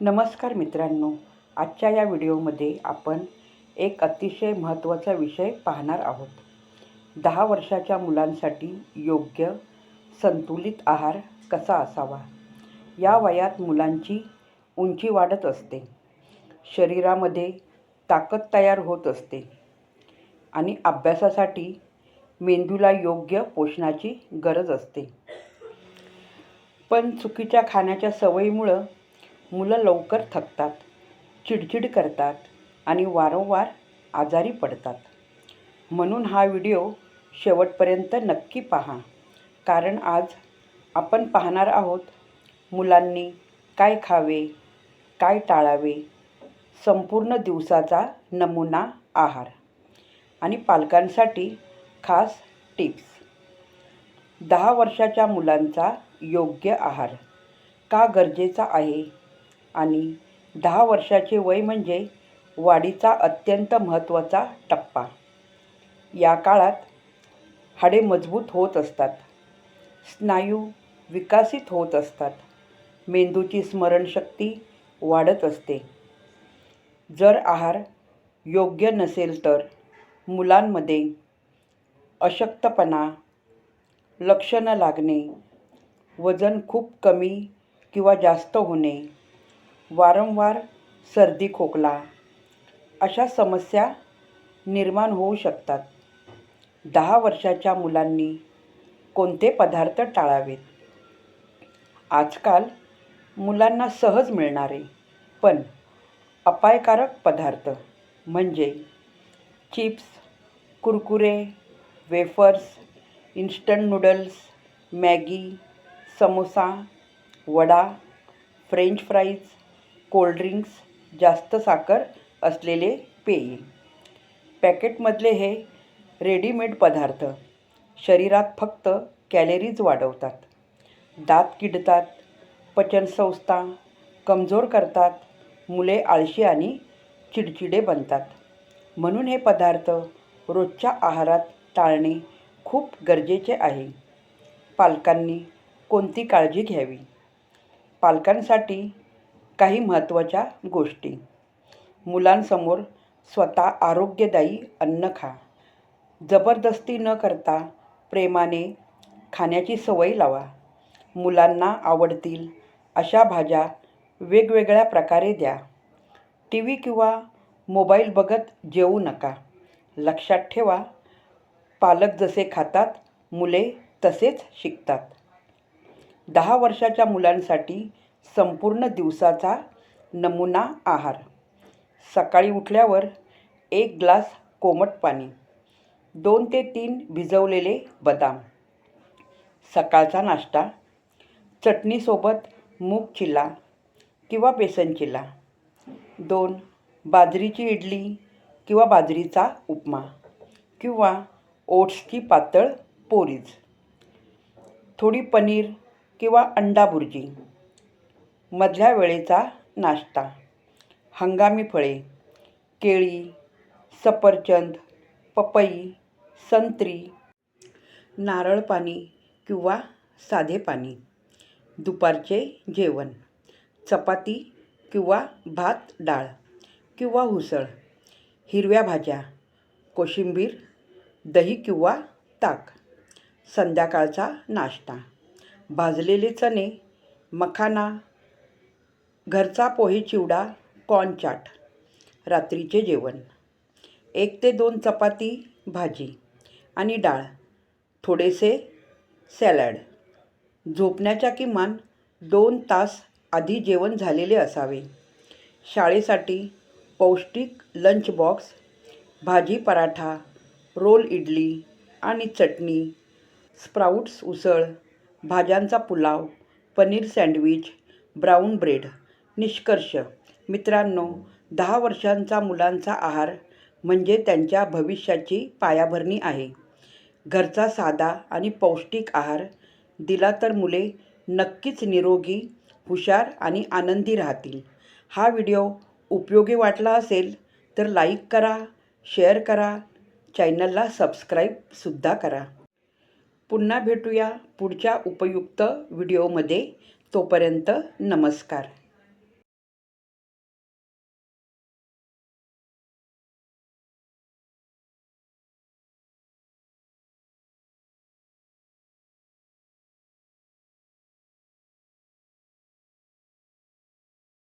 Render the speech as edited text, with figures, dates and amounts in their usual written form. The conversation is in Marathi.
नमस्कार मित्रांनो, आजच्या या व्हिडिओमध्ये आपण एक अतिशय महत्त्वाचा विषय पाहणार आहोत. 10 वर्षाच्या मुलांसाठी योग्य संतुलित आहार कसा असावा. या वयात मुलांची उंची वाढत असते, शरीरामध्ये ताकद तयार होत असते आणि अभ्यासासाठी मेंदूला योग्य पोषणाची गरज असते. पण चुकीच्या खाण्याच्या सवयीमुळं मुलं लवकर थकतात, चिडचिड करतात आणि वारंवार आजारी पडतात. म्हणून हा व्हिडिओ शेवटपर्यंत नक्की पहा, कारण आज आपण पाहणार आहोत मुलांनी काय खावे, काय टाळावे, संपूर्ण दिवसाचा नमुना आहार आणि पालकांसाठी खास टिप्स. 10 वर्षाच्या मुलांचा योग्य आहार का गरजेचा आहे आणि 10 वर्षाचे वय म्हणजे वाढीचा अत्यंत महत्त्वाचा टप्पा. या काळात हाडे मजबूत होत असतात, स्नायू विकसित होत असतात, मेंदूची स्मरणशक्ती वाढत असते. जर आहार योग्य नसेल तर मुलांमध्ये अशक्तपणा, लक्ष न लागणे, वजन खूप कमी किंवा जास्त होणे, वारंवार सर्दी खोकला अशा समस्या निर्माण होऊ शकतात. 10 वर्षाच्या मुलांनी कोणते पदार्थ टाळावेत. आजकाल मुलांना सहज मिळणारे पण अपायकारक पदार्थ म्हणजे chips, Kurkure, wafers, instant noodles, Maggi, samosa, vada, French fries, cold drinks, जास्त साखर असलेले पेये. पॅकेटमधले हे रेडीमेड पदार्थ शरीरात फक्त कॅलरीज वाढवतात, दात किडतात, पचनसंस्था कमजोर करतात, मुले आळशी आणि चिडचिडे बनतात. म्हणून हे पदार्थ रोजच्या आहारात टाळणे खूप गरजेचे आहे. पालकांनी कोणती काळजी घ्यावी. पालकांसाठी काही महत्त्वाच्या गोष्टी. मुलांसमोर स्वतः आरोग्यदायी अन्न खा. जबरदस्ती न करता प्रेमाने खाण्याची सवय लावा. मुलांना आवडतील अशा भाज्या वेगवेगळ्या प्रकारे द्या. टी व्ही किंवा मोबाईल बघत जेवू नका. लक्षात ठेवा, पालक जसे खातात मुले तसेच शिकतात. 10 वर्षाच्या मुलांसाठी संपूर्ण दिवसाचा नमुना आहार. सकाळी उठल्यावर 1 ग्लास कोमट पाणी, 2 ते 3 भिजवलेले बदाम. सकाळचा नाश्ता चटणीसोबत मूग चिला किंवा बेसन चिला. 2 बाजरीची इडली किंवा बाजरीचा उपमा किंवा ओट्सची पातळ पोरीज. थोडी पनीर किंवा अंडा भुर्जी. मधल्या वेळेचा नाश्ता. हंगामी फळे, केळी, सफरचंद, पपई, संत्री, नारळ पाणी किंवा साधे पाणी. दुपारचे जेवण. चपाती किंवा भात डाळ किंवा उसळ, हिरव्या भाज्या, कोशिंबीर, दही किंवा ताक. संध्याकाळचा नाश्ता. भाजलेले चणे, मखाना, घरचा पोहे चिवडा, कॉर्न चाट. रात्रीचे जेवण. 1 ते 2 चपाती, भाजी आणि डाळ, थोडेसे सॅलड. झोपण्याच्या किमान 2 तास आधी जेवण झालेले असावे. शाळेसाठी पौष्टिक लंच बॉक्स, भाजी पराठा, रोल इडली आणि चटणी, स्प्राउट्स उसळ, भाज्यांचा pulao, paneer sandwich, brown bread. निष्कर्ष. मित्रांनो, 10 वर्षांचा मुलांचा आहार म्हणजे त्यांच्या भविष्याची पायाभरणी आहे. घरचा साधा आणि पौष्टिक आहार दिला तर मुले नक्कीच निरोगी, हुशार आणि आनंदी राहतील. हा व्हिडिओ उपयोगी वाटला असेल तर लाईक करा, शेअर करा, चॅनलला सबस्क्राईबसुद्धा करा. पुन्हा भेटूया पुढच्या उपयुक्त व्हिडिओमध्ये. तोपर्यंत नमस्कार.